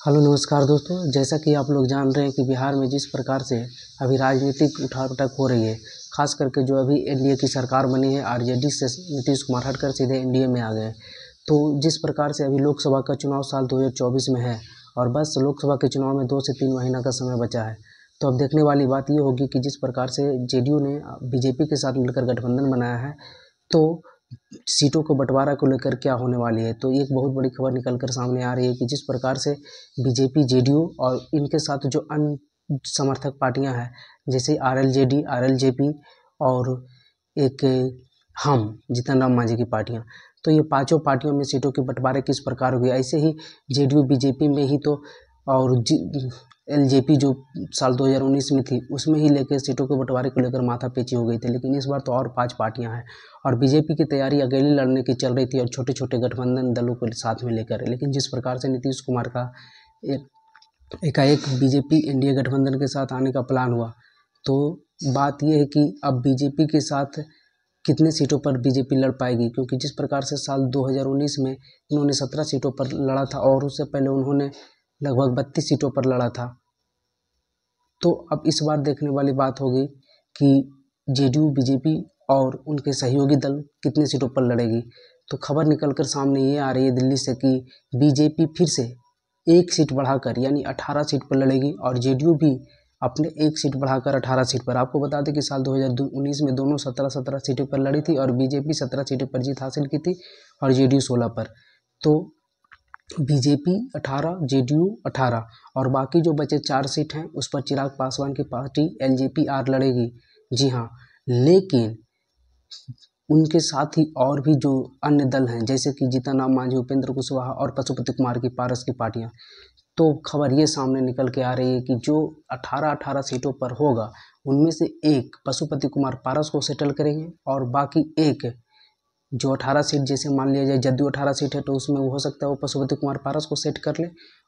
Hello नमस्कार दोस्तों, जैसा कि आप लोग जान रहे हैं कि बिहार में जिस प्रकार से अभी राजनीतिक उठापटक हो रही है, खास करके जो अभी एनडीए की सरकार बनी है, आरजेडी से नीतीश कुमार हटकर सीधे एनडीए में आ गए। तो जिस प्रकार से अभी लोकसभा का चुनाव साल 2024 में है और बस लोकसभा के चुनाव में 2 से 3 महीना का समय बचा है, तो अब देखने वाली बात ये होगी कि जिस प्रकार से जेडीयू ने बीजेपी के साथ मिलकर गठबंधन बनाया है, तो सीटों को बंटवारा को लेकर क्या होने वाली है। तो एक बहुत बड़ी खबर निकल कर सामने आ रही है कि जिस प्रकार से बीजेपी, जेडीयू और इनके साथ जो अन्य समर्थक पार्टियां हैं, जैसे आरएलजेडी, आरएलजेपी और एक हम जीतन राम मांझी की पार्टियां, तो ये पांचों पार्टियों में सीटों के बंटवारे किस प्रकार हुए। ऐसे ही जेडीयू बीजेपी में ही तो और एलजेपी जो साल 2019 में थी, उसमें ही लेकर सीटों के बंटवारे को लेकर माथापेची हो गई थी। लेकिन इस बार तो और 5 पार्टियां हैं और बीजेपी की तैयारी अकेले लड़ने की चल रही थी और छोटे छोटे गठबंधन दलों को साथ में लेकर। लेकिन जिस प्रकार से नीतीश कुमार का एकाएक बीजेपी एनडीए गठबंधन के साथ आने का प्लान हुआ, तो बात यह है कि अब बीजेपी के साथ कितने सीटों पर बीजेपी लड़ पाएगी, क्योंकि जिस प्रकार से साल 2019 में उन्होंने 17 सीटों पर लड़ा था और उससे पहले उन्होंने लगभग 32 सीटों पर लड़ा था। तो अब इस बार देखने वाली बात होगी कि जेडीयू, बीजेपी और उनके सहयोगी दल कितने सीटों पर लड़ेगी। तो खबर निकलकर सामने ये आ रही है दिल्ली से कि बीजेपी फिर से 1 सीट बढ़ाकर यानी 18 सीट पर लड़ेगी और जेडीयू भी अपने 1 सीट बढ़ाकर 18 सीट पर। आपको बता दें कि साल 2019 में दोनों 17-17 सीटों पर लड़ी थी और बीजेपी 17 सीटों पर जीत हासिल की थी और जेडीयू 16 पर। तो बीजेपी 18, जेडीयू 18 और बाकी जो बचे 4 सीट हैं उस पर चिराग पासवान की पार्टी एलजेपी-आर लड़ेगी। जी हाँ, लेकिन उनके साथ ही और भी जो अन्य दल हैं, जैसे कि जीतन राम मांझी, उपेंद्र कुशवाहा और पशुपति कुमार की पारस की पार्टियां, तो खबर ये सामने निकल के आ रही है कि जो 18-18 सीटों पर होगा, उनमें से एक पशुपति कुमार पारस को सेटल करेंगे और बाकी एक जो 18 सीट, जैसे मान लिया जाए जदयू 18 सीट है तो उसमें वो हो सकता है वो पशुपति कुमार पारस को सेट कर ले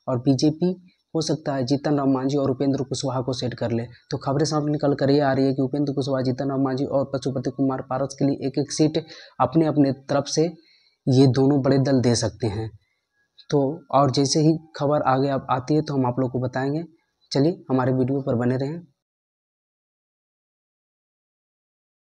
और बीजेपी हो सकता है जीतन राम मांझी और उपेंद्र कुशवाहा को सेट कर ले। तो खबरें सामने निकल कर ये आ रही है कि उपेंद्र कुशवाहा, जीतन राम मांझी और पशुपति कुमार पारस के लिए एक एक सीट अपने अपने तरफ से ये दोनों बड़े दल दे सकते हैं। तो और जैसे ही खबर आगे अब आती है तो हम आप लोग को बताएंगे। चलिए हमारे वीडियो पर बने रहें।